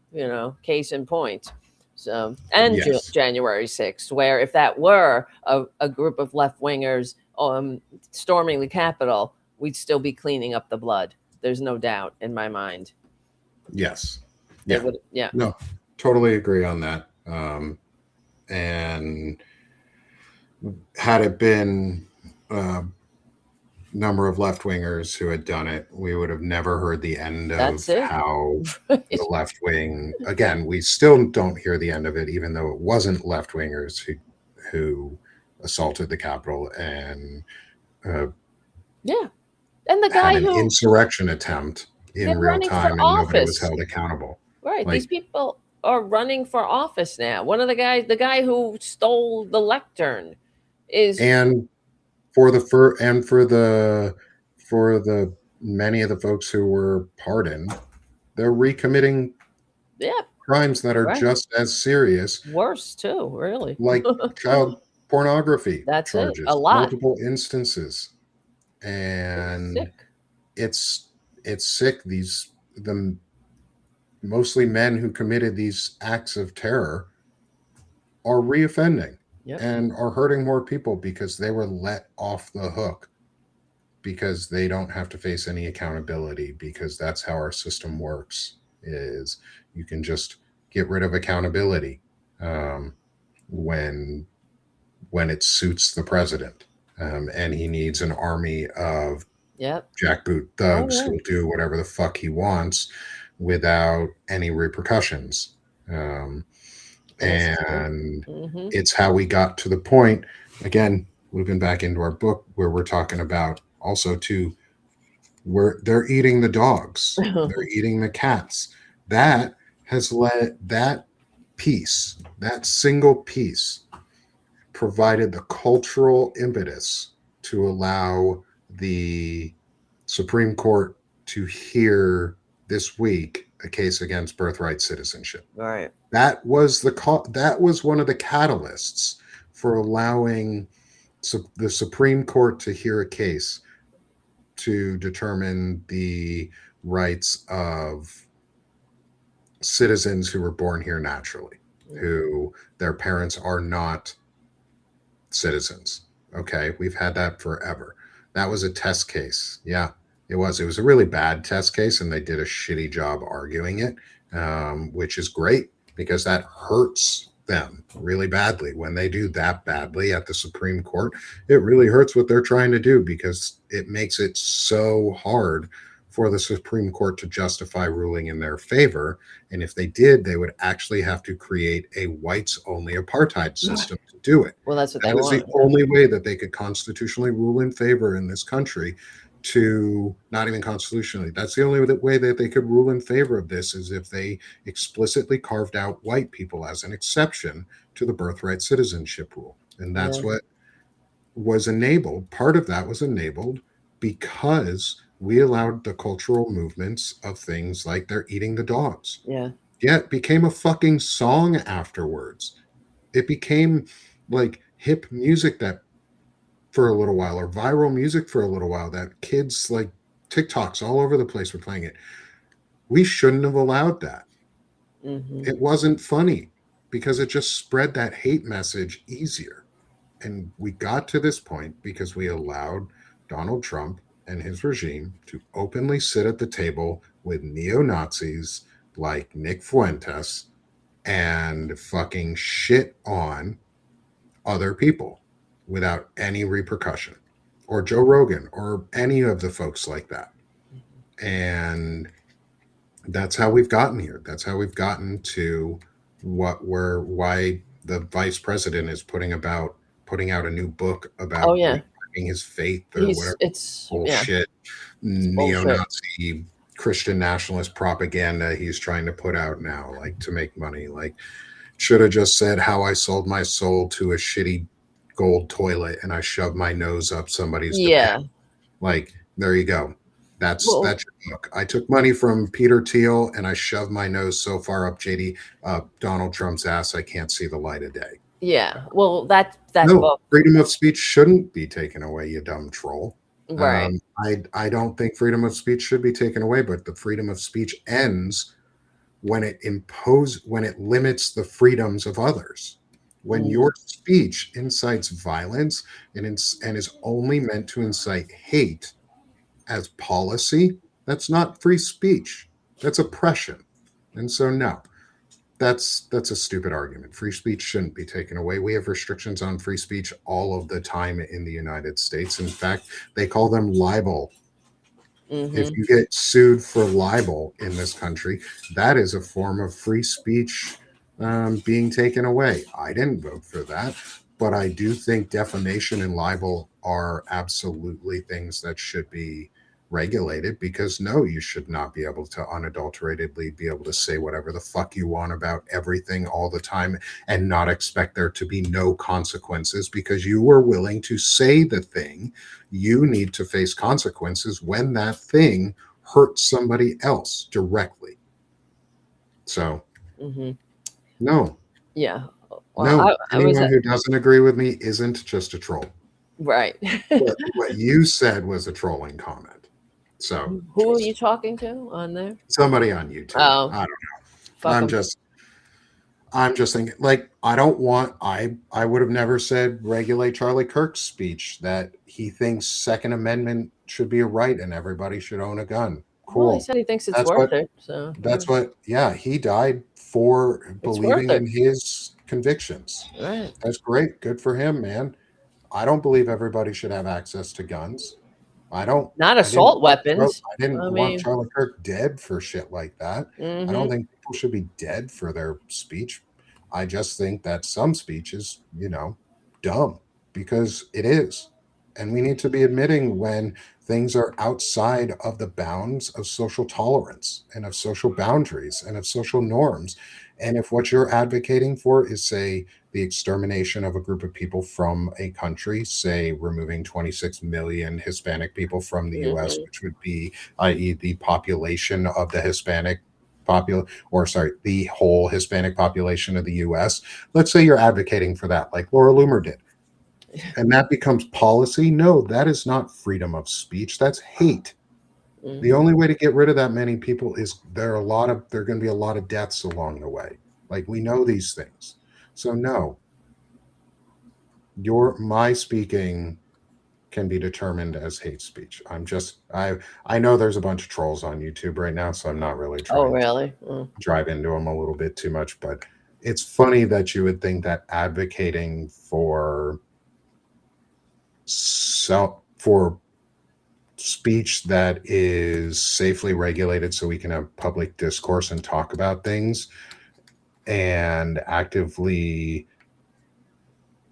case in point. So, and January 6th, where if that were a group of left wingers storming the Capitol, we'd still be cleaning up the blood. There's no doubt in my mind. Yes. Yeah. No, totally agree on that. And had it been a number of left-wingers who had done it, we would have never heard the end of how the left wing, again, we still don't hear the end of it, even though it wasn't left-wingers who assaulted the Capitol and and the guy had an insurrection attempt in real time, and nobody was held accountable. Right. These people are running for office now. One of the guy who stole the lectern is, and for the many of the folks who were pardoned, they're recommitting crimes that are Right. just as serious, Worse too, really. like child pornography That's it. A charges, lot. multiple instances. It's And sick. it's sick. The mostly men who committed these acts of terror are reoffending Yep. and are hurting more people because they were let off the hook, because they don't have to face any accountability, because that's how our system works. Is you can just get rid of accountability um, when it suits the president, and he needs an army of Yep. jackboot Oh thugs yeah. who'll do whatever the fuck he wants without any repercussions. Um, That's true. and Mm-hmm. it's how we got to the point, again, moving back into our book, where we're talking about also too, where they're eating the dogs, they're eating the cats. That has led that piece, that single piece, provided the cultural impetus to allow the Supreme Court to hear this week a case against birthright citizenship. Right. That was one of the catalysts for allowing the Supreme Court to hear a case to determine the rights of citizens who were born here naturally, who their parents are not citizens. Okay, we've had that forever. That was a test case. Yeah, it was. It was a really bad test case, and they did a shitty job arguing it, which is great because that hurts them really badly when they do that badly at the Supreme Court. It really hurts what they're trying to do because it makes it so hard for the Supreme Court to justify ruling in their favor. And if they did, they would actually have to create a whites only apartheid system to do it. Well, that's what they That is the want. Yeah. only way that they could constitutionally rule in favor in this country. To not even constitutionally, that's the only way that they could rule in favor of this, is if they explicitly carved out white people as an exception to the birthright citizenship rule. And that's Yeah. what was enabled. Part of that was enabled because we allowed the cultural movements of things like they're eating the dogs. Yeah. Yeah, it became a fucking song afterwards. It became like hip music that for a little while, or viral music for a little while, that kids like TikToks all over the place were playing it. We shouldn't have allowed that. Mm-hmm. It wasn't funny because it just spread that hate message easier. And we got to this point because we allowed Donald Trump and his regime to openly sit at the table with neo-Nazis like Nick Fuentes and fucking shit on other people without any repercussion, or Joe Rogan, or any of the folks like that. And that's how we've gotten here. That's how we've gotten to why the vice president is putting out a new book Oh about yeah. his faith or whatever Yeah. bullshit, It's bullshit. neo-Nazi Christian nationalist propaganda he's trying to put out now, like to make money. Like, should have just said how I sold my soul to a shitty gold toilet and I shoved my nose up somebody's Yeah. Like, there you go. That's Well, your book. I took money from Peter Thiel and I shoved my nose so far up Donald Trump's ass I can't see the light of day. yeah. Well, that No, book. freedom of speech shouldn't be taken away, you dumb troll. Right. I don't think freedom of speech should be taken away, but the freedom of speech ends when it limits the freedoms of others. When your speech incites violence and is only meant to incite hate as policy, that's not free speech. That's oppression. And so no, that's a stupid argument. Free speech shouldn't be taken away. We have restrictions on free speech all of the time in the United States. In fact, they call them libel. If Mm-hmm. you get sued for libel in this country, that is a form of free speech being taken away. I didn't vote for that, but I do think defamation and libel are absolutely things that should be regulated, because no, you should not be able to unadulteratedly be able to say whatever the fuck you want about everything all the time and not expect there to be no consequences because you were willing to say the thing. You need to face consequences when that thing hurts somebody else directly. So Hmm. No, Yeah. Well, no. I was Anyone who doesn't agree with me isn't just a troll. right. What you said was a trolling comment. So Who are you just talking to on there? somebody on YouTube. Oh, I don't know. fuck them. I'm just thinking, like, I don't want, I would have never said regulate Charlie Kirk's speech that he thinks Second Amendment should be a right and everybody should own a gun. Well, he Cool. said he thinks it's That's worth what, it. So yeah, he died for it's worth believing in it. his convictions. Right. That's great. Good for him, man. I don't believe everybody should have access to guns. I don't. Not I didn't assault want. weapons. I didn't I want mean, Charlie Kirk dead for shit like that. I don't hmm. think people should be dead for their speech. I just think that some speech is, dumb because it is, and we need to be admitting when things are outside of the bounds of social tolerance and of social boundaries and of social norms. And if what you're advocating for is, say, the extermination of a group of people from a country, say removing 26 million Hispanic people from the US, Hmm. which would be, i.e., the population of the Hispanic the whole Hispanic population of the US. Let's say you're advocating for that, like Laura Loomer did, and that becomes policy. No, that is not freedom of speech. That's hate. The Hmm. only way to get rid of that many people is there are going to be a lot of deaths along the way. Like, we know these things. So no, my speaking can be determined as hate speech. I know there's a bunch of trolls on YouTube right now, so I'm not really Oh, trying to really? Mm. drive into them a little bit too much, but it's funny that you would think that advocating for speech that is safely regulated so we can have public discourse and talk about things and actively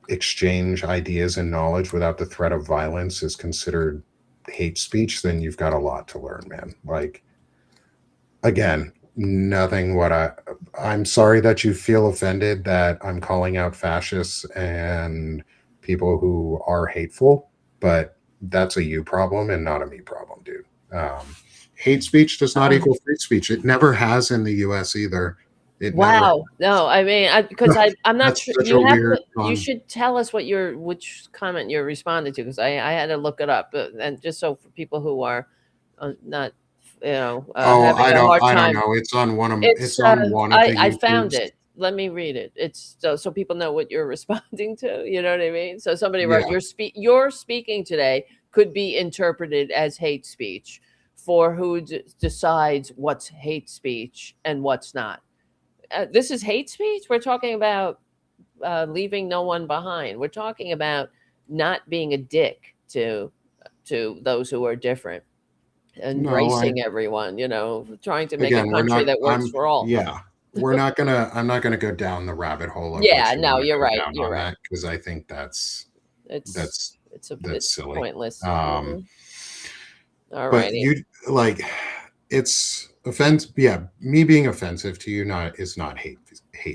exchange ideas and knowledge without the threat of violence is considered hate speech, then you've got a lot to learn, man. Like, again, nothing what I'm sorry that you feel offended that I'm calling out fascists and people who are hateful, but that's a you problem and not a me problem, dude. Hate speech does not equal free speech. It never has in the US either. It never Wow. No, I mean, because I'm not That's sure. such a weird You should tell us which comment you're responding to, because I had to look it up, and just so for people who are not, Oh, having a hard I don't time. know. It's It's on one of the I found YouTubes. it. Let me read it. It's so people know what you're responding to. You know what I mean? So somebody wrote, Yeah. Your speaking today could be interpreted as hate speech for who decides what's hate speech and what's not. This is hate speech. We're talking about leaving no one behind. We're talking about not being a dick to those who are different, No, embracing everyone. Trying to make a again, we're country not that works for all. yeah. I'm not gonna go down the rabbit hole of Yeah, what you no, want to you're go right. down You're on right. that because I think It's that's it's silly. pointless. Um, Mhm. All but righty. you like it's offense. Yeah, me being offensive to you is not hate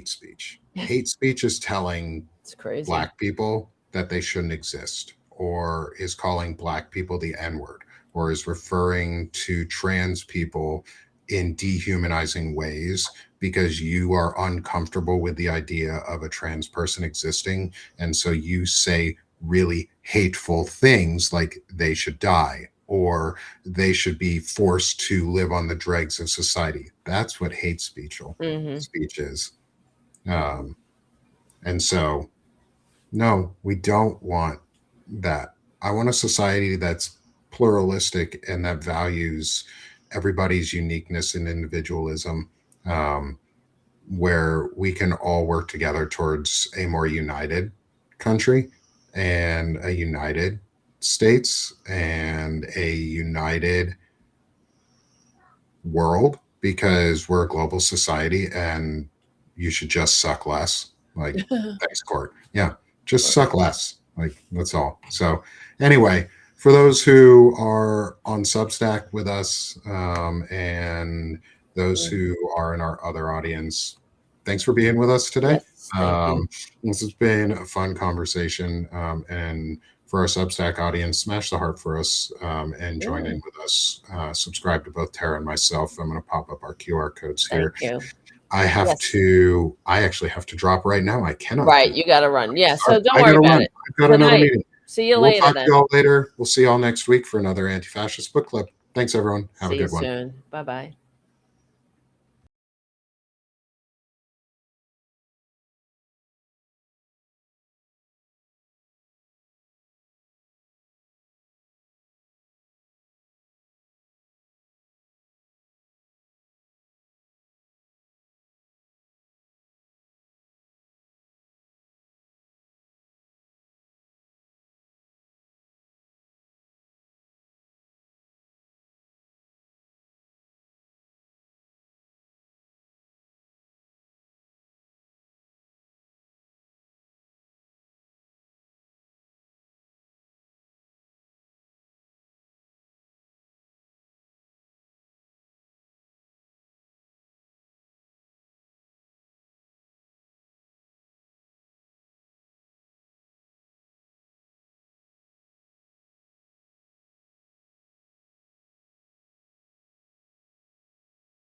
speech. Hate speech is telling It's crazy. Black people that they shouldn't exist, or is calling Black people the N word, or is referring to trans people in dehumanizing ways because you are uncomfortable with the idea of a trans person existing. And so you say really hateful things like they should die or they should be forced to live on the dregs of society. That's what hate Hmm. speech is. Um, and so no, we don't want that. I want a society that's pluralistic and that values everybody's uniqueness and individualism, um, where we can all work together towards a more united country and a united states and a united world because we're a global society and you should just suck less. Like, thanks, Court. Yeah, just suck less. Like, that's all. So, anyway, for those who are on Substack with us and those who are in our other audience, thanks for being with us today. Yes, thank you. This has been a fun conversation. And for our Substack audience, smash the heart for us and join Yeah, in with us. Subscribe to both Tara and myself. I'm going to pop up our QR codes thank here. you. I Yes. actually have to drop right now. I cannot. Right. You got to run. Yeah. So don't I worry gotta about run. it. I've got Good another night. meeting. See you We'll later talk to then. y'all later. We'll see y'all next week for another Anti-Fascist Book Club. Thanks, everyone. Have a See you good one. soon. Bye bye.